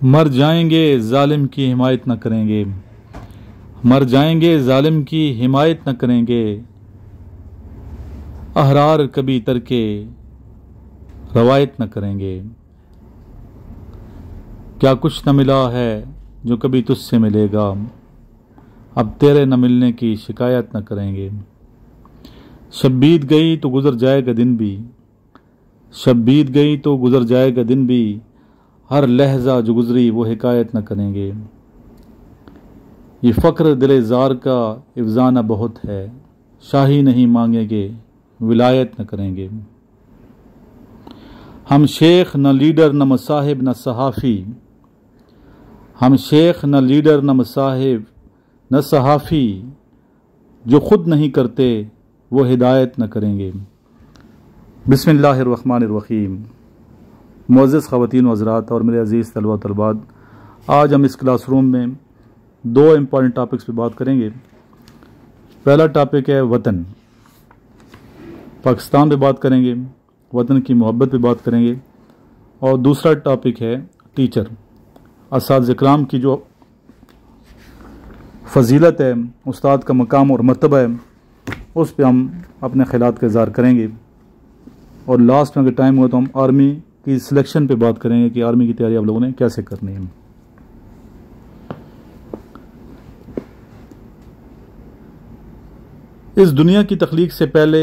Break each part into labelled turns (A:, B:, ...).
A: मर जाएंगे जालिम की हिमायत न करेंगे, मर जाएंगे जालिम की हिमायत न करेंगे। अहरार कभी तरके रवायत न करेंगे। क्या कुछ न मिला है जो कभी तुझसे मिलेगा, अब तेरे न मिलने की शिकायत न करेंगे। शब बीत गई तो गुजर जाएगा दिन भी, शब बीत गई तो गुजर जाएगा दिन भी, हर लहजा जो गुजरी वो हिकायत न करेंगे। ये फ़क्र दिले ज़ार का इफ़ज़ाना बहुत है, शाही नहीं मांगेंगे विलायत न करेंगे। हम शेख न लीडर न मसाहिब न सहाफ़ी, हम शेख न लीडर न मसाहिब न सहाफ़ी, जो ख़ुद नहीं करते वो हिदायत न करेंगे। बिस्मिल्लाहिर्रहमानिर्रहीम। मुअज़्ज़ज़ ख़वातीन व हज़रात और मेरे अज़ीज़ तलबा व तलबात, आज हम इस क्लासरूम में दो इम्पॉर्टेंट टॉपिक्स पे बात करेंगे। पहला टॉपिक है वतन, पाकिस्तान पे बात करेंगे, वतन की मोहब्बत पे बात करेंगे। और दूसरा टॉपिक है टीचर, असातिज़ा इकराम की जो फ़जीलत है, उस्ताद का मकाम और मर्तबा है, उस पे हम अपने ख़यालात का इज़हार करेंगे। और लास्ट में अगर टाइम हुआ तो हम आर्मी की सिलेक्शन पे बात करेंगे कि आर्मी की तैयारी आप लोगों ने कैसे करनी है। इस दुनिया की तख्लीक से पहले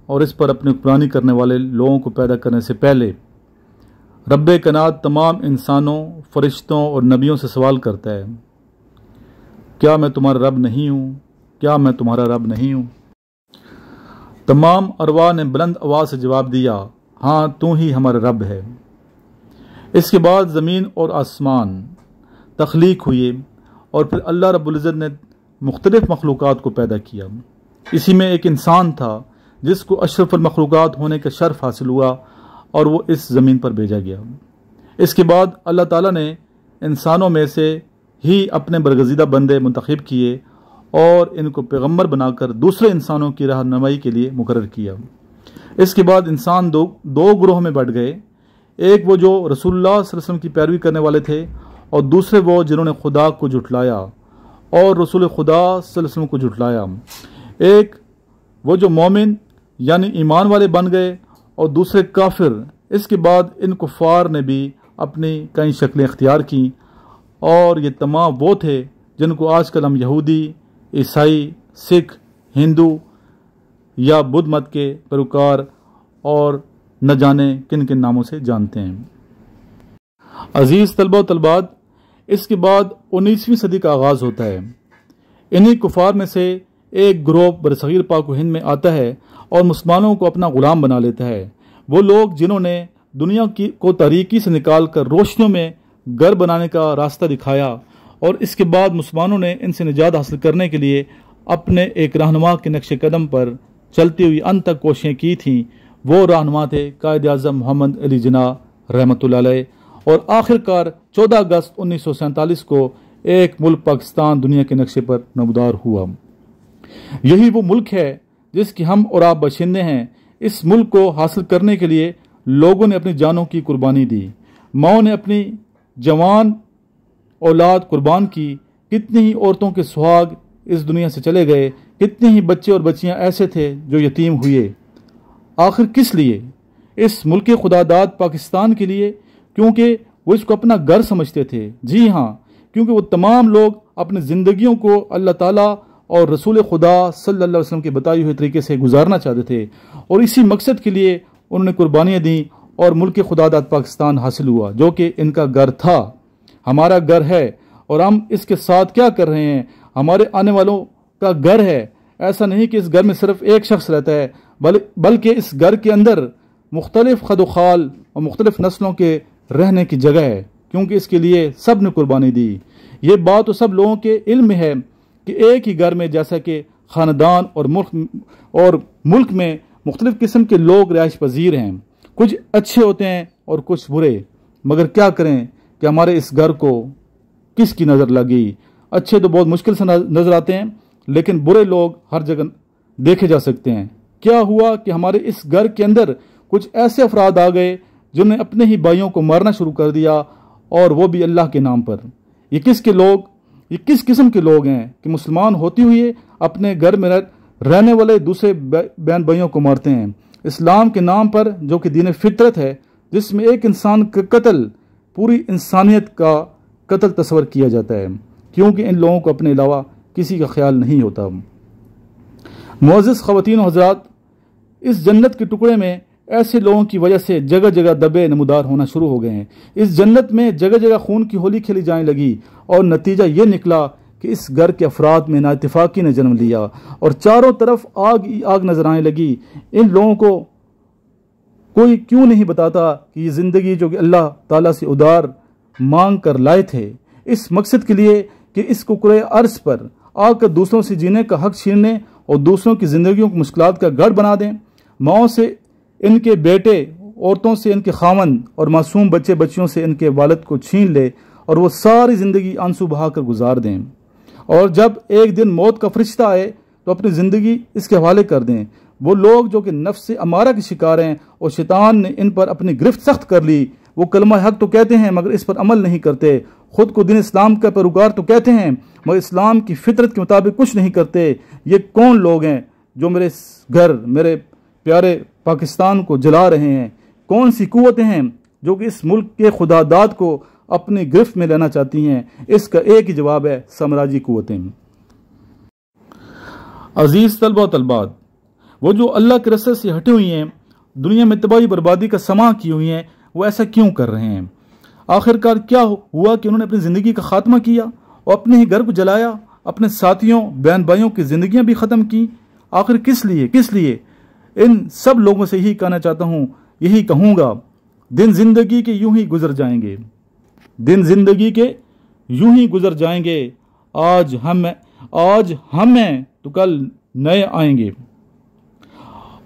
A: और इस पर अपनी हुक्मरानी करने वाले लोगों को पैदा करने से पहले रब्बे कायनात तमाम इंसानों, फरिश्तों और नबियों से सवाल करता है, क्या मैं तुम्हारा रब नहीं हूँ? क्या मैं तुम्हारा रब नहीं हूँ? तमाम अरवाह ने बुलंद आवाज़ से जवाब दिया, हाँ तू ही हमारा रब है। इसके बाद ज़मीन और आसमान तख्लीक हुए और फिर अल्लाह रब्बुल इज़्ज़त ने मुख्तलिफ़ मखलूक़ात को पैदा किया। इसी में एक इंसान था जिसको अशरफुल मखलूक़ात होने का शर्फ हासिल हुआ और वो इस ज़मीन पर भेजा गया। इसके बाद अल्लाह ताला ने इंसानों में से ही अपने बरगज़ीदा बंदे मुंतखब किए और इनको पैगम्बर बनाकर दूसरे इंसानों की रहनुमाई के लिए मुकर्रर किया। इसके बाद इंसान दो ग्रोह में बढ़ गए, एक वो जो रसूलुल्लाह सल्लल्लाहु अलैहि वसल्लम की पैरवी करने वाले थे और दूसरे वो जिन्होंने खुदा को झुठलाया और रसूल खुदा सल्लल्लाहु अलैहि वसल्लम को झुठलाया। एक वो जो मोमिन यानी ईमान वाले बन गए और दूसरे काफिर। इसके बाद इन कुफ़ार ने भी अपनी कई शक्लें इख्तियार की और ये तमाम वो थे जिनको आजकल हम यहूदी, ईसाई, सिख, हिंदू या बुद्ध मत के पैरोकार और न जाने किन किन नामों से जानते हैं। अजीज़ तलबा व तलबात, इसके बाद 19वीं सदी का आगाज़ होता है। इन्हीं कुफ़ार में से एक ग्रोह बरसगीर पाक व हिंद में आता है और मुसलमानों को अपना ग़ुलाम बना लेता है। वो लोग जिन्होंने दुनिया को तारीकी से निकाल कर रोशनियों में घर बनाने का रास्ता दिखाया और इसके बाद मुसलमानों ने इनसे निजात हासिल करने के लिए अपने एक रहनुमा के नक्श कदम पर चलती हुई अंत तक कोशिशें की थीं। वो रहनुमा थे कायद आज़म मोहम्मद अली जिन्ना रहमतुल्लाह अलैह। और आखिरकार 14 अगस्त 1947 को एक मुल्क पाकिस्तान दुनिया के नक्शे पर नमदार हुआ। यही वो मुल्क है जिसकी हम और आप बाशिंदे हैं। इस मुल्क को हासिल करने के लिए लोगों ने अपनी जानों की कुर्बानी दी, माओं ने अपनी जवान औलाद कुर्बान की। कितनी ही औरतों के सुहाग इस दुनिया से चले गए, कितने ही बच्चे और बच्चियां ऐसे थे जो यतीम हुए। आखिर किस लिए? इस मुल्क खुदादाद पाकिस्तान के लिए, क्योंकि वो इसको अपना घर समझते थे। जी हाँ, क्योंकि वो तमाम लोग अपनी ज़िंदगियों को अल्लाह ताला और रसूल खुदा सल्लल्लाहु अलैहि वसल्लम के बताए हुए तरीके से गुजारना चाहते थे और इसी मकसद के लिए उन्होंने कुर्बानियाँ दी और मुल्क खुदादाद पाकिस्तान हासिल हुआ, जो कि इनका घर था, हमारा घर है। और हम इसके साथ क्या कर रहे हैं? हमारे आने वालों का घर है। ऐसा नहीं कि इस घर में सिर्फ एक शख्स रहता है, बल्कि इस घर के अंदर मुख्तलिफ खदोखाल और मुख्तलिफ नस्लों के रहने की जगह है, क्योंकि इसके लिए सब ने कुर्बानी दी। ये बात तो सब लोगों के इल्म में है कि एक ही घर में जैसा कि ख़ानदान और मुल्क में मुख्तलिफ किस्म के लोग रिहाइश पजीर हैं, कुछ अच्छे होते हैं और कुछ बुरे। मगर क्या करें कि हमारे इस घर को किसकी नज़र लगी? अच्छे तो बहुत मुश्किल से नज़र आते हैं, लेकिन बुरे लोग हर जगह देखे जा सकते हैं। क्या हुआ कि हमारे इस घर के अंदर कुछ ऐसे अफराद आ गए जिन्होंने अपने ही भाइयों को मारना शुरू कर दिया और वो भी अल्लाह के नाम पर। ये किस किस्म के लोग हैं कि मुसलमान होते हुए अपने घर में रहने वाले दूसरे बहन भाइयों को मारते हैं इस्लाम के नाम पर, जो कि दीन फितरत है, जिसमें एक इंसान का कत्ल पूरी इंसानियत का कत्ल तस्वर किया जाता है, क्योंकि इन लोगों को अपने अलावा किसी का ख्याल नहीं होता। मुअज़्ज़िज़ ख़वातीन व हज़रात, इस जन्नत के टुकड़े में ऐसे लोगों की वजह से जगह जगह दबे नमूदार होना शुरू हो गए हैं। इस जन्नत में जगह जगह खून की होली खेली जाने लगी और नतीजा ये निकला कि इस घर के अफराद में नाइतफाकी ने जन्म लिया और चारों तरफ आग ही आग नजर आने लगी। इन लोगों को कोई क्यों नहीं बताता कि ये ज़िंदगी जो कि अल्लाह ताला से उदार मांग कर लाए थे, इस मकसद के लिए कि इस कुकरे अर्ज पर आकर दूसरों से जीने का हक छीनने और दूसरों की ज़िंदगियों को मुश्किलात का गढ़ बना दें। माओं से इनके बेटे, औरतों से इनके खामन और मासूम बच्चे बच्चियों से इनके वालिद को छीन ले और वो सारी ज़िंदगी आंसू बहा कर गुजार दें। और जब एक दिन मौत का फरिश्ता आए तो अपनी ज़िंदगी इसके हवाले कर दें। वो लोग जो कि नफ्स अमारा के शिकार हैं और शैतान ने इन पर अपनी गिरफ्त सख्त कर ली, वो कलमा हक तो कहते हैं मगर इस पर अमल नहीं करते, खुद को दिन इस्लाम का पैरोकार तो कहते हैं मगर इस्लाम की फितरत के मुताबिक कुछ नहीं करते। ये कौन लोग हैं जो मेरे घर, मेरे प्यारे पाकिस्तान को जला रहे हैं? कौन सी कुव्वतें हैं जो कि इस मुल्क के खुदादाद को अपनी गिरफ्त में लेना चाहती हैं? इसका एक ही जवाब है, साम्राज्य कुव्वतें। अजीज तलबा तलबात, वो जो अल्लाह के रस्ते से हटी हुई हैं, दुनिया में तबाही बर्बादी का समा की हुई हैं, वो ऐसा क्यों कर रहे हैं? आखिरकार क्या हुआ कि उन्होंने अपनी ज़िंदगी का खात्मा किया और अपने ही घर को जलाया, अपने साथियों बहन भाइयों की ज़िंदगियाँ भी ख़त्म की? आखिर किस लिए? इन सब लोगों से यही कहना चाहता हूँ, यही कहूँगा, दिन ज़िंदगी के यूं ही गुजर जाएंगे, दिन ज़िंदगी के यूं ही गुजर जाएंगे। आज हम हैं तो कल नए आएंगे।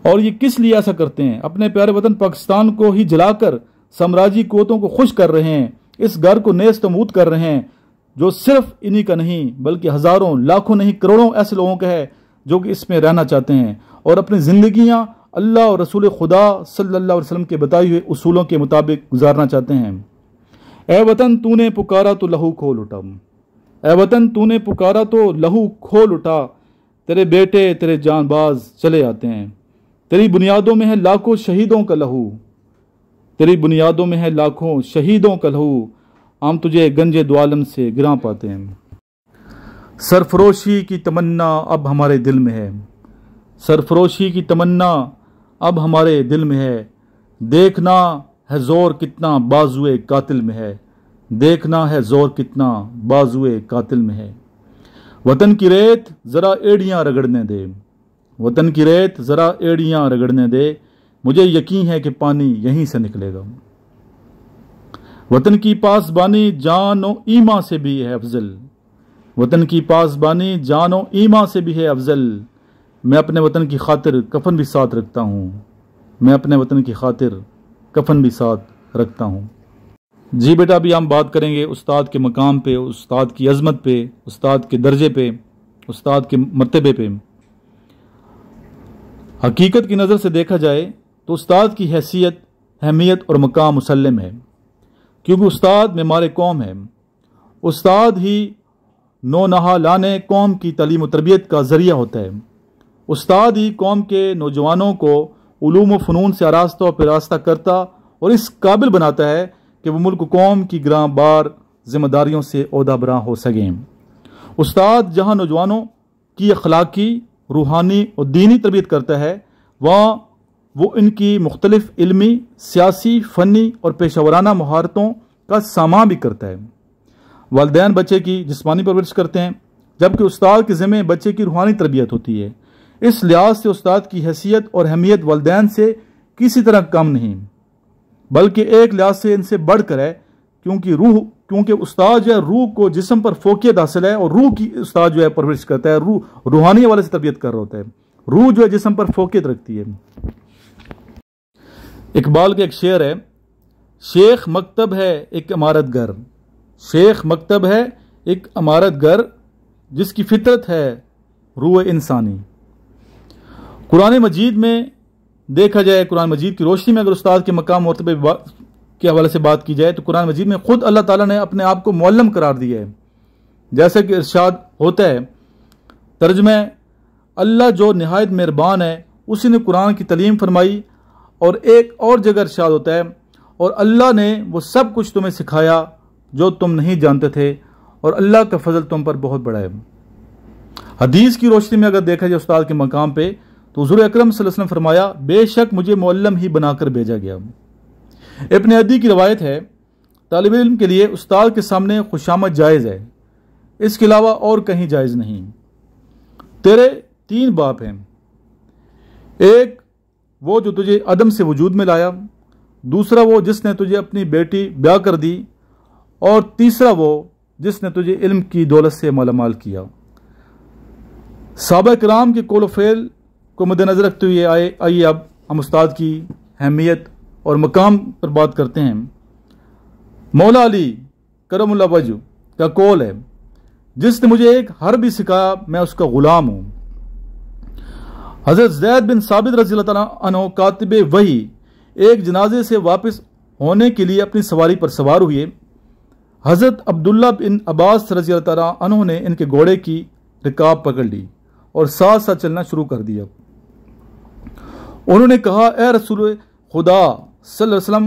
A: और ये किस लिए ऐसा करते हैं? अपने प्यारे वतन पाकिस्तान को ही जलाकर साम्राज्यी कुव्वतों को खुश कर रहे हैं, इस घर को नेस्तमूद कर रहे हैं, जो सिर्फ इन्हीं का नहीं बल्कि हज़ारों लाखों नहीं करोड़ों ऐसे लोगों का है जो कि इसमें रहना चाहते हैं और अपनी ज़िंदगियाँ अल्लाह और रसूल खुदा सल्लल्लाहु अलैहि वसल्लम के बताए हुए उसूलों के मुताबिक गुजारना चाहते हैं। ए वतन तूने पुकारा तो लहू खोल उठा, ए वतन तूने पुकारा तो लहू खोल उठा, तेरे बेटे तेरे जानबाज चले आते हैं, तेरी बुनियादों में है लाखों शहीदों का लहू, तेरी बुनियादों में है लाखों शहीदों का लहू, हम तुझे गंजे द्वालम से गिरा पाते हैं। सरफरोशी की तमन्ना अब हमारे दिल में है, सरफरोशी की तमन्ना अब हमारे दिल में है, देखना है जोर कितना बाजुए कातिल में है, देखना है जोर कितना बाजुए कातिल में है। वतन की रेत ज़रा एड़ियाँ रगड़ने दे, वतन की रेत ज़रा एड़ियाँ रगड़ने दे, मुझे यकीन है कि पानी यहीं से निकलेगा। वतन की पासबानी जानो ईमा से भी है अफजल, वतन की पासबानी जानो ईमा से भी है अफजल, मैं अपने वतन की खातिर कफन भी साथ रखता हूँ, मैं अपने वतन की खातिर कफन भी साथ रखता हूँ। जी बेटा, अभी हम बात करेंगे उस्ताद के मकाम पे, उस्ताद की अज़मत पे, उस्ताद के दर्जे पे, उस्ताद के मर्तबे पे। हकीकत की नज़र से देखा जाए तो उस्ताद की हैसियत, अहमियत और मकाम मुसल्लम है, क्योंकि उस्ताद मेमार कौम है। उस्ताद ही नो नहा लाने कौम की तालीम व तरबियत का ज़रिया होता है। उस्ताद ही कौम के नौजवानों को उलूम व फ़नून से आरास्ता और पिरास्ता करता और इस काबिल बनाता है कि वो मुल्क कौम की ग्रां बार जिम्मेदारियों से ओहदा बरा हो सकें। उस्ताद जहाँ नौजवानों की अखलाकी, रूहानी और दीनी तरबियत करता है, वहाँ वो इनकी मुख्तलिफ इल्मी, सियासी, फ़नी और पेशावराना महारतों का सामान भी करता है। वालिदैन बच्चे की जिस्मानी परवरिश करते हैं, जबकि उस्ताद के ज़िम्मे बच्चे की रूहानी तरबियत होती है। इस लिहाज से उस्ताद की हैसियत और अहमियत वालिदैन से किसी तरह कम नहीं, बल्कि एक लिहाज से इनसे बढ़कर है, क्योंकि उस्ताद जो है रूह को जिस्म पर फोकियत हासिल है और रूह की उस्ताद जो है परवरिश करता है, रूहानी वाले से तरबियत कर रहा होता है। रूह जो है जिस्म पर फोकियत रखती है। इकबाल का एक शेर है, शेख मकतब है एक इमारत घर, शेख मकतब है एक इमारत घर, जिसकी फितरत है रूह इंसानी। कुरान मजीद में देखा जाए, कुरान मजीद की रोशनी में अगर उस्ताद के मकाम मर्तबे के हवाले से बात की जाए तो कुरान मजीद में खुद अल्लाह ताला ने अपने आप को मुअल्लम करार दिया है। जैसे कि इरशाद होता है, तर्जुमे, अल्लाह जो निहायत मेहरबान है उसी ने कुरान की तलीम फरमाई। और एक और जगह इरशाद होता है, और अल्लाह ने वो सब कुछ तुम्हें सिखाया जो तुम नहीं जानते थे, और अल्लाह का फजल तुम पर बहुत बड़ा है। हदीस की रोशनी में अगर देखा जाए उस्ताद के मकाम पे, तो हुज़ूर अकरम सल्लल्लाहु अलैहि वसल्लम फरमाया, बेशक मुझे मुअल्लम ही बनाकर भेजा गया। इब्न अदी की रवायत है, तालिब इल्म के लिए उस्ताद के सामने खुशामद जायज़ है, इसके अलावा और कहीं जायज़ नहीं। तेरे 3 बाप हैं, एक वो जो तुझे अदम से वजूद में लाया, दूसरा वो जिसने तुझे अपनी बेटी ब्याह कर दी, और तीसरा वो जिसने तुझे इल्म की दौलत से मालामाल किया। सहाबा किराम के कौल फ़ेल को मद्देनज़र रखते हुए आइए अब हम उस्ताद की अहमियत और मकाम पर बात करते हैं। मौला अली करमुल्लाह वजह का कौल है, जिसने मुझे एक हर भी सिखाया मैं उसका ग़ुलाम हूँ। हज़रत ज़ैद बिन साबित रज़ी अल्लाह तआला अन्हु कातिबे वही एक जनाजे से वापस होने के लिए अपनी सवारी पर सवार हुए। हज़रत अब्दुल्ला बिन अब्बास रज़ी अल्लाह तआला अन्हु ने इनके घोड़े की रिकाब पकड़ ली और साथ साथ चलना शुरू कर दिया। उन्होंने कहा, ए रसूल खुदा सल्लल्लाहु अलैहि वसल्लम,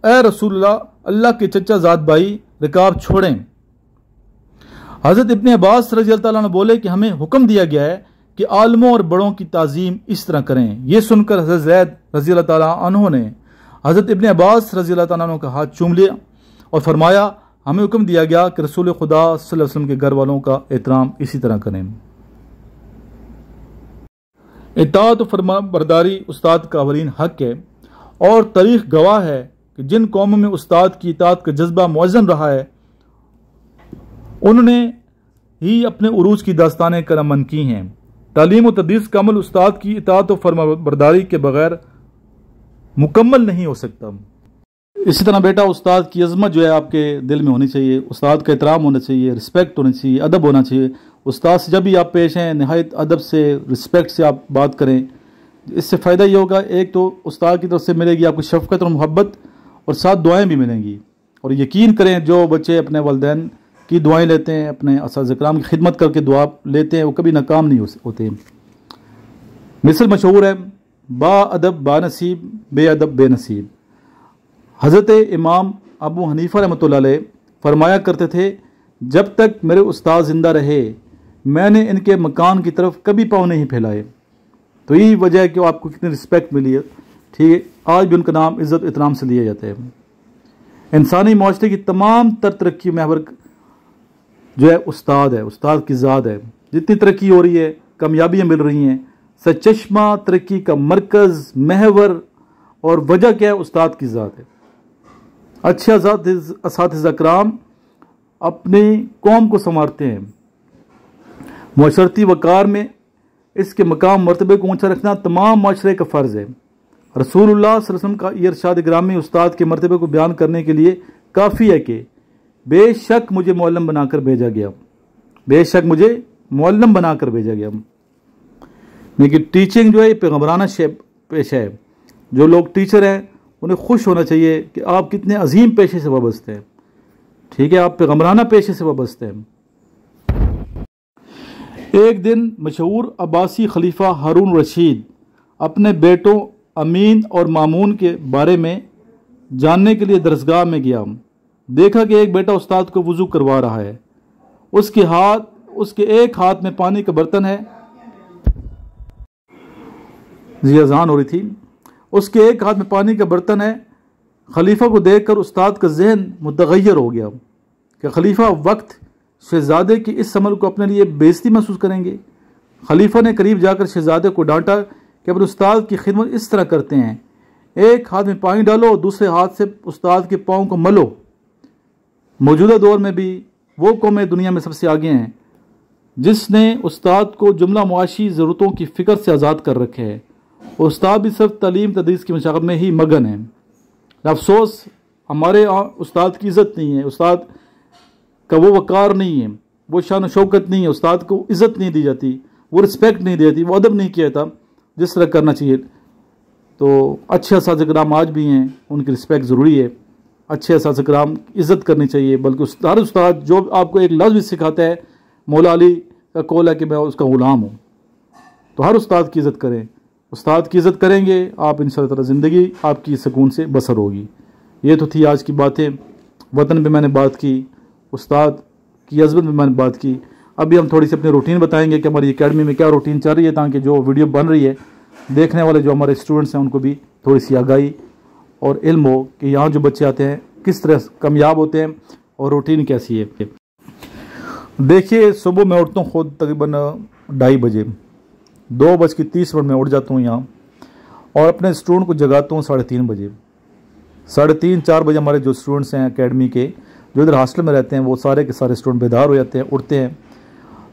A: ए रसूलल्लाह, अल्लाह के चचा ज़ाद भाई रिकाब छोड़ें। हज़रत इब्न अब्बास रज़ी अल्लाह तआला अन्हु बोले कि हमें हुक्म दिया गया है कि आलमों और बड़ों की ताज़ीम इस तरह करें। यह सुनकर हज़रत ज़ैद रज़ी अल्लाह तआला अन्हु ने हज़रत इब्न अब्बास रज़ी अल्लाह तआला अन्हु का हाथ चूम लिया और फरमाया, हमें हुक्म दिया गया कि रसूल खुदा सल्लल्लाहु अलैहि वसल्लम के घर वालों का एहतराम इसी तरह करें। इताअत और फरमाबरदारी उस्ताद का अवलीन हक है, और तारीख़ गवाह है कि जिन कौमों में उस्ताद की इताअत का जज्बा मुअज़्ज़म रहा है, उन्होंने ही अपने उरूज की दास्तानें करमन की हैं। तालीम और तदरीस का अमल उस्ताद की इताअत और फरमाबरदारी के बगैर मुकम्मल नहीं हो सकता। इसी तरह बेटा, उस्ताद की अज़मत जो है आपके दिल में होनी चाहिए, उस्ताद का एहतराम होना चाहिए, रिस्पेक्ट होनी चाहिए, अदब होना चाहिए। उस्ताद से जब भी आप पेश हैं, नहायत अदब से, रिस्पेक्ट से आप बात करें। इससे फ़ायदा ये होगा, एक तो उस्ताद की तरफ से मिलेगी आपको शफ़क़त और मोहब्बत, और साथ दुआएँ भी मिलेंगी। और यकीन करें, जो बच्चे अपने वालिदैन की दुआएं लेते हैं, अपने असातिज़ा किराम की खिदमत करके दुआ लेते हैं, वो कभी नाकाम नहीं होते। मिसल मशहूर है, बा अदब बा नसीब, बे अदब बेनसीब। हज़रत इमाम अबू हनीफ़ा रहमतुल्लाह अलैह फरमाया करते थे, जब तक मेरे उस्ताद ज़िंदा रहे मैंने इनके मकान की तरफ कभी पाँव नहीं फैलाए। तो यही वजह है कि आपको कितनी रिस्पेक्ट मिली है। ठीक है, आज भी उनका नाम इज़्ज़त एहतराम से लिया जाता है। इंसानी माशरे की तमाम तर तरक्की महवर जो है उस्ताद है, उस्ताद की ज़ात है। जितनी तरक्की हो रही है, कामयाबियाँ मिल रही हैं, सचश्मा तरक्की का मरकज़, महवर और वजह क्या है? उस्ताद की ज़ात है। अच्छे असातिज़ा किराम अपनी कौम को संवारते हैं। मुअशरती वक़ार में इसके मकाम मरतबे को ऊँचा रखना तमाम माशरे का फ़र्ज़ है। रसूलुल्लाह सल्लल्लाहु अलैहि वसल्लम का ये इरशाद ग्रामी उस्ताद के मरतबे को बयान करने के लिए काफ़ी है कि बेशक मुझे मुअल्लम बनाकर भेजा गया, बेशक मुझे मुअल्लम बनाकर भेजा गया। लेकिन टीचिंग जो है पैगंबराना पेशा है। जो लोग टीचर हैं उन्हें खुश होना चाहिए कि आप कितने अजीम पेशे से वाबस्ते हैं। ठीक है, आप पैगंबराना पेशे से वाबस्ते हैं। एक दिन मशहूर अब्बासी खलीफा हारून रशीद अपने बेटों अमीन और मामून के बारे में जानने के लिए दरसगाह में गया। देखा कि एक बेटा उस्ताद को वुज़ू करवा रहा है। उसके एक हाथ में पानी का बर्तन है, जी अज़ान हो रही थी, उसके एक हाथ में पानी का बर्तन है। खलीफा को देखकर उस्ताद का जहन मुतगय्यर हो गया कि खलीफा वक्त शहजादे की इस अमल को अपने लिए बेइज्जती महसूस करेंगे। खलीफा ने करीब जाकर शहजादे को डांटा कि अपने उस्ताद की खिदमत इस तरह करते हैं, एक हाथ में पानी डालो, दूसरे हाथ से उस्ताद के पाँव को मलो। मौजूदा दौर में भी वो कौमें दुनिया में सबसे आगे हैं जिसने उस्ताद को जुमला मुआशी ज़रूरतों की फ़िक्र से आज़ाद कर रखे है। उस्ताद भी सिर्फ तालीम तदरीस की मशागत में ही मगन है। अफसोस हमारे उस्ताद की इज़्ज़त नहीं है, उस्ताद का वो वक़ार नहीं है, वो शान शौकत नहीं है, उस्ताद को इज़्ज़त नहीं दी जाती, वो रिस्पेक्ट नहीं दी जाती, वो अदब नहीं किया जाता जिस तरह करना चाहिए। तो अच्छे असातिज़ा किराम आज भी हैं, उनकी रिस्पेक्ट ज़रूरी है। अच्छे असातिज़ा किराम इज़्ज़त करनी चाहिए, बल्कि हर उस्ताद जो आपको एक लफ्ज़ भी सिखाता है, मौला अली का कौल है कि मैं उसका ग़ुलाम हूँ। तो हर उस्ताद की इज़्ज़त करें, उस्ताद की इज़्ज़त करेंगे आप इंशाअल्लाह ताला ज़िंदगी आपकी सुकून से बसर होगी। ये तो थी आज की बातें। वतन पे मैंने बात की, उस्ताद की अज़मत में मैंने बात की। अभी हम थोड़ी सी अपनी रूटीन बताएंगे कि हमारी एकेडमी में क्या रूटीन चल रही है, ताकि जो वीडियो बन रही है देखने वाले जो हमारे स्टूडेंट्स हैं उनको भी थोड़ी सी आगाही और इल्म हो कि यहाँ जो बच्चे आते हैं किस तरह कामयाब होते हैं और रूटीन कैसी है। देखिए, सुबह मैं उठता हूँ ख़ुद तकरीबन 2:30 बजे, 2:30 में उठ जाता हूँ यहाँ, और अपने स्टूडेंट को जगाता हूँ 3:30 बजे। 3:30-4 बजे हमारे जो स्टूडेंट्स हैं एकेडमी के, जो इधर हॉस्टल में रहते हैं, वो सारे के सारे स्टूडेंट बेदार हो जाते हैं, उठते हैं।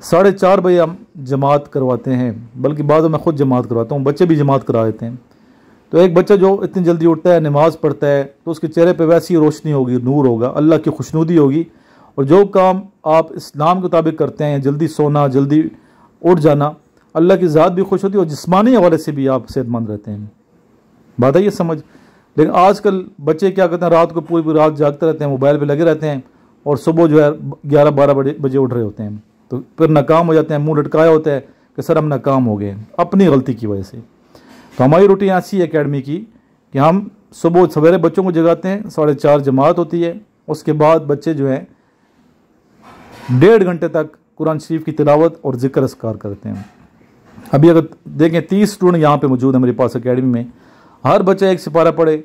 A: 4:30 बजे हम जमात करवाते हैं, बल्कि बाद में ख़ुद जमात करवाता हूँ, बच्चे भी जमात करा देते हैं। तो एक बच्चा जो इतनी जल्दी उठता है, नमाज़ पढ़ता है, तो उसके चेहरे पे वैसी रोशनी होगी, नूर होगा, अल्लाह की खुशनुदी होगी। और जो काम आप इस्लाम के मुताबिक करते हैं, जल्दी सोना, जल्दी उठ जाना, अल्लाह की ज़ात भी खुश होती है और जिस्मानी हवाले से भी आप सेहतमंद रहते हैं। बात है ये समझ। लेकिन आजकल बच्चे क्या करते हैं, रात को पूरी पूरी रात जागते रहते हैं, मोबाइल पे लगे रहते हैं, और सुबह जो है 11-12 बजे उठ रहे होते हैं। तो फिर नाकाम हो जाते हैं, मुंह लटकाया होता है कि सर हम नाकाम हो गए अपनी गलती की वजह से। तो हमारी रूटीन ऐसी है एकेडमी की कि हम सुबह सवेरे बच्चों को जगाते हैं, 4:30 जमात होती है। उसके बाद बच्चे जो हैं 1.5 घंटे तक कुरान शरीफ की तिलावत और ज़िक्र अस्कार करते हैं। अभी अगर देखें 30 स्टूडेंट यहाँ पे मौजूद है मेरे पास एकेडमी में, हर बच्चा एक सिपारा पढ़े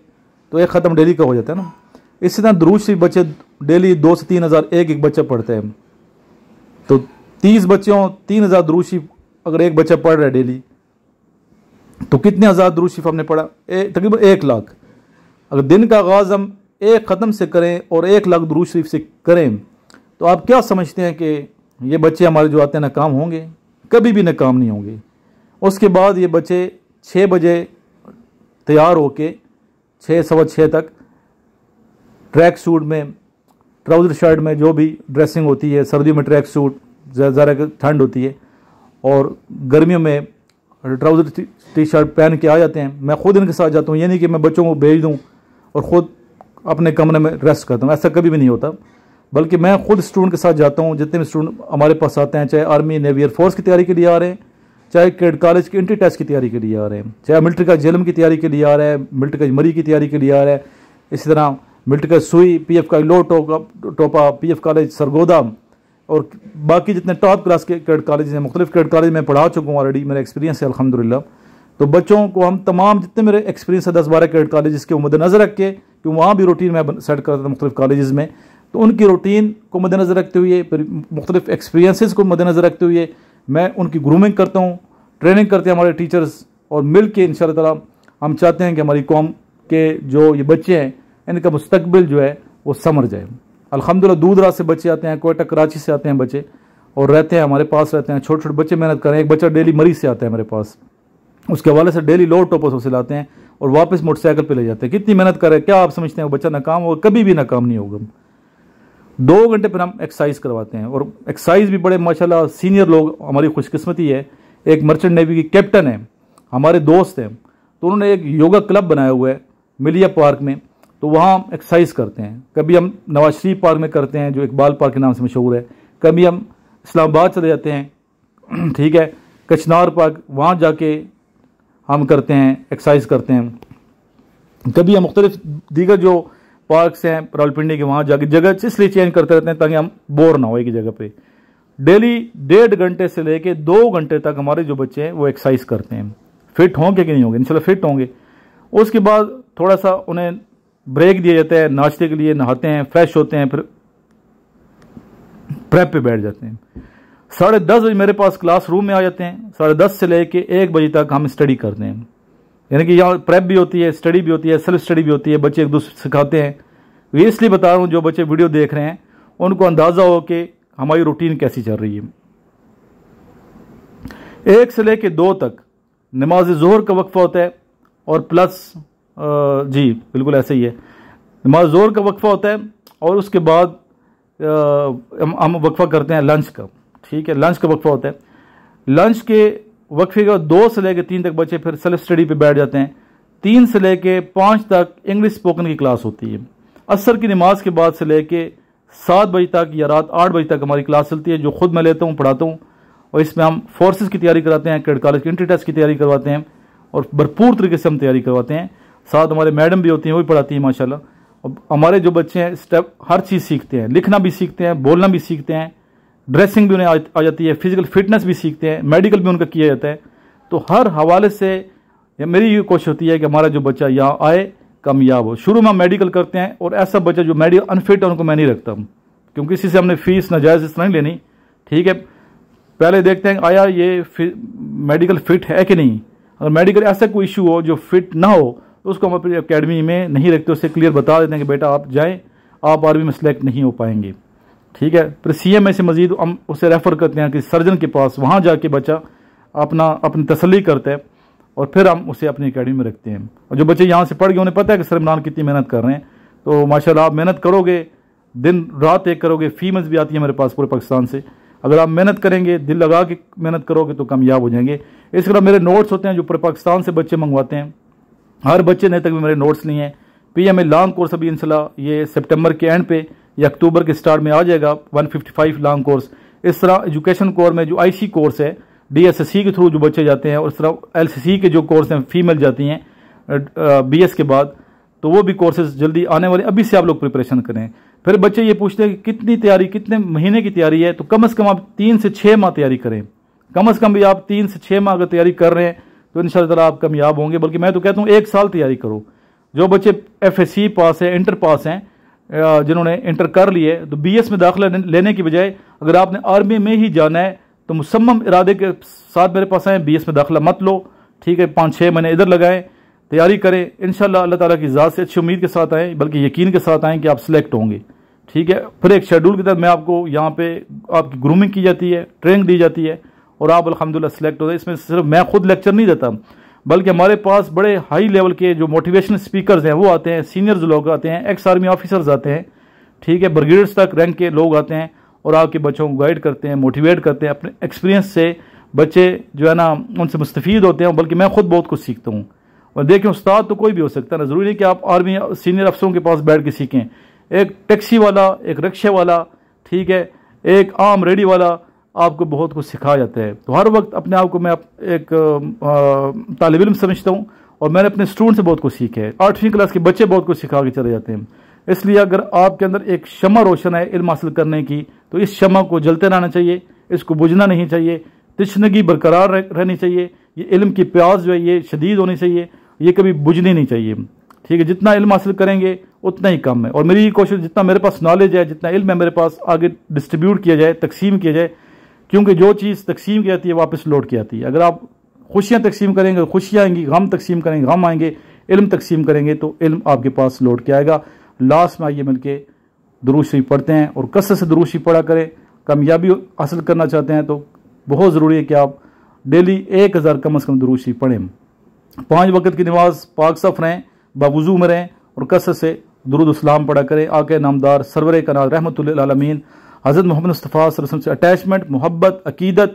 A: तो एक ख़त्म डेली का हो जाता है ना। इसी तरह दुरूद शरीफ बच्चे डेली 2 से 3 हज़ार एक बच्चा पढ़ता है। तो 30 बच्चों 3,000 दुरूद शरीफ अगर एक बच्चा पढ़ रहा है डेली, तो कितने हज़ार दुरूद शरीफ हमने पढ़ा? तकरीबन 1 लाख। अगर दिन का आगाज़ हम एक ख़त्म से करें और 1 लाख दुरूद शरीफ से करें, तो आप क्या समझते हैं कि ये बच्चे हमारे जो आते हैं नाकाम होंगे? कभी भी नाकाम नहीं होंगे। उसके बाद ये बच्चे 6 बजे तैयार होके 6-6:15 तक ट्रैक सूट में, ट्राउज़र शर्ट में, जो भी ड्रेसिंग होती है, सर्दियों में ट्रैक सूट, ज़रा ठंड होती है, और गर्मियों में ट्राउज़र टी शर्ट पहन के आ जाते हैं। मैं खुद इनके साथ जाता हूँ, ये नहीं कि मैं बच्चों को भेज दूँ और ख़ुद अपने कमरे में रेस्ट करता हूँ, ऐसा कभी भी नहीं होता। बल्कि मैं खुद स्टूडेंट के साथ जाता हूँ। जितने भी स्टूडेंट हमारे पास आते हैं, चाहे आर्मी, नेवी, एयरफोर्स की तैयारी के लिए आ रहे हैं, चाहे कैड कॉलेज के इंट्री टेस्ट की तैयारी के लिए आ रहे हैं, चाहे मिलिट्री का जेलम की तैयारी के लिए आ रहा है, मिलिट्री का मरी की तैयारी के लिए आ रहा है, इसी तरह मिलिट्री का सुई, PF का लो टोपा, PF कॉलेज सरगोदा, और बाकी जितने टॉप क्लास के कैड कॉलेज हैं, मुख्तलिफ कैड कॉलेज में पढ़ा चुका हूँ ऑलरेडी, मेरा एक्सपीरियंस है अल्हम्दुलिल्लाह। तो बच्चों को हम तमाम जितने मेरे एक्सपीरियंस है 10-12 कैड कॉलेज के मद्देनज़र रख के, कि वहाँ भी रूटीन मैं सेट करता था मुख्तलिफ कॉलेज़ में, तो उनकी रूटीन को मद्देनज़र रखते हुए, फिर मुख्तलिफ एक्सपीरियंसेस को मद्देनज़र रखते हुए मैं उनकी ग्रूमिंग करता हूँ, ट्रेनिंग करते हैं हमारे टीचर्स, और मिल के इंशाअल्लाह ताला हम चाहते हैं कि हमारी कौम के जो ये बच्चे हैं, इनका मुस्तकबिल जो है वो संवर जाए। अल्हम्दुलिल्लाह दूर दराज से बच्चे आते हैं, कोयटा कराची से आते हैं बच्चे, और रहते हैं हमारे पास, रहते हैं। छोटे छोटे बच्चे मेहनत कर रहे हैं। एक बच्चा डेली मरीज से आता है मेरे पास, उसके हवाले से डेली लोड टोपों से लाते हैं और वापस मोटरसाइकिल पे ले जाते हैं। कितनी मेहनत कर रहे हैं, क्या आप समझते हैं वो बच्चा नाकाम होगा? कभी भी नाकाम नहीं होगा। 2 घंटे पर हम एक्सरसाइज करवाते हैं, और एक्सरसाइज भी बड़े माशाल्लाह सीनियर लोग, हमारी खुशकिस्मती है, एक मर्चेंट नेवी की कैप्टन है, हमारे दोस्त हैं, तो उन्होंने एक योगा क्लब बनाया हुआ है मिलिया पार्क में, तो वहाँ हम एक्सरसाइज करते हैं। कभी हम नवाज शरीफ पार्क में करते हैं, जो इकबाल पार्क के नाम से मशहूर है, कभी हम इस्लामाबाद चले जाते हैं, ठीक है, कचनार पार्क, वहाँ जाके हम करते हैं, एक्सरसाइज करते हैं। कभी हम मुख्तलिफ दीगर जो पार्क्स हैं रावलपिंडी के, वहाँ जाके जगह इसलिए चेंज करते रहते हैं ताकि हम बोर ना हो एक ही जगह पे। डेली 1.5 घंटे से लेके 2 घंटे तक हमारे जो बच्चे हैं वो एक्सरसाइज करते हैं। फिट होंगे कि नहीं होंगे? इंशाल्लाह फिट होंगे। उसके बाद थोड़ा सा उन्हें ब्रेक दिया जाता है नाश्ते के लिए, नहाते हैं, फ्रेश होते हैं, फिर प्रेप पे बैठ जाते हैं। 10:30 बजे मेरे पास क्लास रूम में आ जाते हैं। 10:30 से लेके 1 बजे तक हम स्टडी करते हैं, यानी कि यहाँ प्रेप भी होती है, स्टडी भी होती है, सेल्फ स्टडी भी होती है, बच्चे एक दूसरे सिखाते हैं। ये इसलिए बता रहा हूँ, जो बच्चे वीडियो देख रहे हैं उनको अंदाज़ा हो कि हमारी रूटीन कैसी चल रही है। 1 से लेके 2 तक नमाज ज़ोहर का वक्फ़ा होता है, और प्लस जी बिल्कुल ऐसे ही है, नमाज ज़ोहर का वक्फ़ा होता है, और उसके बाद हम वक्फ़ा करते हैं लंच का, ठीक है, लंच का वक्फ़ा होता है। लंच के वक्फे का 2 से लेकर 3 तक बच्चे फिर सेल्फ स्टडी पे बैठ जाते हैं। 3 से लेकर 5 तक इंग्लिश स्पोकन की क्लास होती है। असर की नमाज के बाद से लेके 7 बजे तक या रात 8 बजे तक हमारी क्लास चलती है, जो खुद मैं लेता हूँ, पढ़ाता हूँ। और इसमें हम फोर्सेस की तैयारी कराते हैं, कैडेट कॉलेज की एंट्री टेस्ट की तैयारी करवाते हैं और भरपूर तरीके से हम तैयारी करवाते हैं। साथ हमारे मैडम भी होती हैं, वो भी पढ़ाती हैं माशाल्लाह। और हमारे जो बच्चे हैं स्टेप हर चीज़ सीखते हैं, लिखना भी सीखते हैं, बोलना भी सीखते हैं, ड्रेसिंग भी उन्हें आ जाती है, फिजिकल फिटनेस भी सीखते हैं, मेडिकल भी उनका किया जाता है। तो हर हवाले से मेरी ये कोशिश होती है कि हमारा जो बच्चा यहाँ आए कामयाब हो। शुरू में हम मेडिकल करते हैं और ऐसा बच्चा जो मेडिकल अनफिट है उनको मैं नहीं रखता, क्योंकि इसी से हमने फीस नाजायज़ इस तरह नहीं लेनी। ठीक है, पहले देखते हैं आया ये मेडिकल फिट है कि नहीं। अगर मेडिकल ऐसा कोई इशू हो जो फिट ना हो तो उसको हम अपनी अकेडमी में नहीं रखते, उससे क्लियर बता देते हैं कि बेटा आप जाएं, आप आर्मी में सेलेक्ट नहीं हो पाएंगे। ठीक है, फिर CMA से मजीद हम उसे रेफ़र करते हैं कि सर्जन के पास, वहाँ जाके बच्चा अपनी तसल्ली करता है और फिर हम उसे अपनी अकेडमी में रखते हैं। और जो बच्चे यहाँ से पढ़ गए उन्हें पता है कि सर इमरान कितनी मेहनत कर रहे हैं, तो माशाल्लाह आप मेहनत करोगे, दिन रात एक करोगे। फीमेल्स भी आती है मेरे पास पूरे पाकिस्तान से। अगर आप मेहनत करेंगे, दिल लगा के मेहनत करोगे तो कामयाब हो जाएंगे। इस तरह मेरे नोट्स होते हैं जो पूरे पाकिस्तान से बच्चे मंगवाते हैं, हर बच्चे ने तक भी मेरे नोट्स लिए हैं। PMA लॉन्ग कोर्स अभी इंशाल्लाह ये सितंबर के एंड पे या अक्टूबर के स्टार्ट में आ जाएगा, 155 लॉन्ग कोर्स। इस तरह एजुकेशन कोर में जो IC कोर्स है DSSC के थ्रू जो बच्चे जाते हैं, और इस तरह LCC के जो कोर्स हैं फीमेल जाती हैं BS के बाद, तो वो भी कोर्सेज जल्दी आने वाले। अभी से आप लोग प्रिपरेशन करें। फिर बच्चे ये पूछते हैं कि कितनी तैयारी, कितने महीने की तैयारी है, तो कम से कम आप 3 से 6 माह तैयारी करें। कम से कम भी आप 3 से 6 माह अगर तैयारी कर रहे हैं तो इंशाअल्लाह ताला आप कामयाब होंगे। बल्कि मैं तो कहता हूँ 1 साल तैयारी करो। जो बच्चे FSC पास है, इंटर पास हैं, जिन्होंने इंटर कर लिए, तो BS में दाखिला लेने की बजाय अगर आपने आर्मी में ही जाना है तो मुसम्मम इरादे के साथ मेरे पास आए, BS में दाखिला मत लो। ठीक है, 5-6 महीने इधर लगाएं, तैयारी करें, इंशाअल्लाह अल्लाह ताला की ज़ात से अच्छी उम्मीद के साथ आएँ, बल्कि यकीन के साथ आएँ कि आप सिलेक्ट होंगे। ठीक है, फिर एक शेड्यूल के तहत मैं आपको यहाँ पे आपकी ग्रूमिंग की जाती है, ट्रेनिंग दी जाती है और आप अल्हम्दुलिल्लाह सिलेक्ट होते हैं। इसमें सिर्फ मैं खुद लेक्चर नहीं देता, बल्कि हमारे पास बड़े हाई लेवल के जो मोटिवेशनल स्पीकर्स हैं वो आते हैं, सीनियर्स लोग आते हैं, एक्स आर्मी ऑफिसर्स आते हैं। ठीक है, ब्रिगेड्स तक रैंक के लोग आते हैं और आके बच्चों को गाइड करते हैं, मोटिवेट करते हैं। अपने एक्सपीरियंस से बच्चे जो है ना उनसे मुस्तफ़ीद होते हैं, बल्कि मैं खुद बहुत कुछ सीखता हूँ। और देखें, उस्ताद तो कोई भी हो सकता है ना, ज़रूरी नहीं कि आप आर्मी सीनियर अफसरों के पास बैठ के सीखें। एक टैक्सी वाला, एक रिक्शे वाला, ठीक है, एक आम रेडी वाला आपको बहुत कुछ सिखाया जाता है। तो हर वक्त अपने आप को मैं एक तालिब इल्म समझता हूँ और मैंने अपने स्टूडेंट से बहुत कुछ सीखा है। 8वीं क्लास के बच्चे बहुत कुछ सिखा के चले जाते हैं। इसलिए अगर आपके अंदर एक शमा रोशन है इल्म हासिल करने की, तो इस शमा को जलते रहना चाहिए, इसको बुझना नहीं चाहिए, तशनगी बरकरार रहनी चाहिए। ये इल्म की प्यास जो है ये शदीद होनी चाहिए, ये कभी बुझनी नहीं चाहिए। ठीक है, जितना इल्म हासिल करेंगे उतना ही कम है। और मेरी कोशिश जितना मेरे पास नॉलेज है, जितना इल्म है मेरे पास, आगे डिस्ट्रीब्यूट किया जाए, तकसीम किया जाए, क्योंकि जो चीज़ तकसीम की जाती है वापस लौट के आती है। अगर आप खुशियाँ तकसीम करेंगे खुशियाँ आएंगी, गम तकसीम करेंगे गम आएंगे, इल्म तकसीम करेंगे तो इल्म आपके पास लौट के आएगा। लास्ट में आइए मिलके दुरूद शरीफ पढ़ते हैं और कसरत से दुरूद शरीफ पढ़ा करें। कामयाबी हासिल करना चाहते हैं तो बहुत ज़रूरी है कि आप डेली 1000 कम से कम दुरूद शरीफ पढ़ें। 5 वक्त की नमाज पाक साफ रहें, बावुज़ू में रहें और कसरत से दुरूद सलाम पढ़ा करें। आके नामदार सरवर कायनात रहमतुल्लिल आलमीन हज़रत मोहम्मद मुस्तफ़ा सल्लल्लाहु अलैहि वसल्लम से अटैचमेंट, मोहब्बत, अकीदत,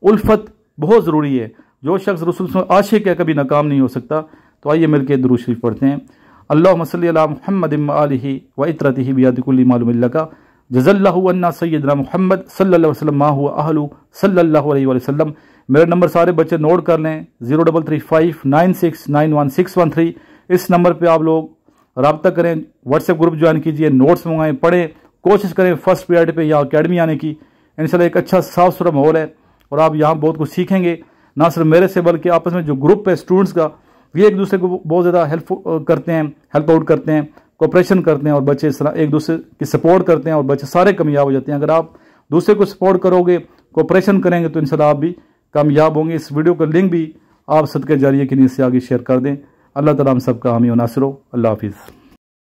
A: उल्फत बहुत ज़रूरी है। जो शख्स रसूल से आशिक है कभी नाकाम नहीं हो सकता। तो आइए मिलकर दुरूद शरीफ पढ़ते हैं। अल्लाहुम्मा सल्लि अला मुहम्मद व आलिहि व इत्रतिहि बियदि कुल्ली मालूम लका जज़ल्लाहु अन्ना सय्यदना मुहम्मद सल्लल्लाहु अलैहि वसल्लम मा हुवा अहलु सल्लल्लाहु अलैहि वसल्लम। मेरा नंबर सारे बच्चे नोट कर लें, 033596916113। इस नंबर पे आप लोग रब्ता करें, व्हाट्सएप ग्रुप ज्वाइन कीजिए, नोट्स मंगाएं, पढ़ें, कोशिश करें फर्स्ट पीरियड पे या अकेडमी आने की। इंशाल्लाह एक अच्छा साफ सुथरा माहौल है और आप यहाँ बहुत कुछ सीखेंगे, ना सिर्फ मेरे से बल्कि आपस में जो ग्रुप है स्टूडेंट्स का, ये एक दूसरे को बहुत ज़्यादा हेल्प करते हैं, हेल्प आउट करते हैं, कोऑपरेशन करते हैं और बच्चे इस तरह एक दूसरे की सपोर्ट करते हैं और बच्चे सारे कामयाब हो जाते हैं। अगर आप दूसरे को सपोर्ट करोगे, कोऑपरेशन करेंगे तो इंशाल्लाह आप भी कामयाब होंगे। इस वीडियो का लिंक भी आप सदका जारिया की नीयत से आगे शेयर कर दें। अल्लाह ताला हम सबका हामी व नासिर हो। अल्लाह हाफिज़।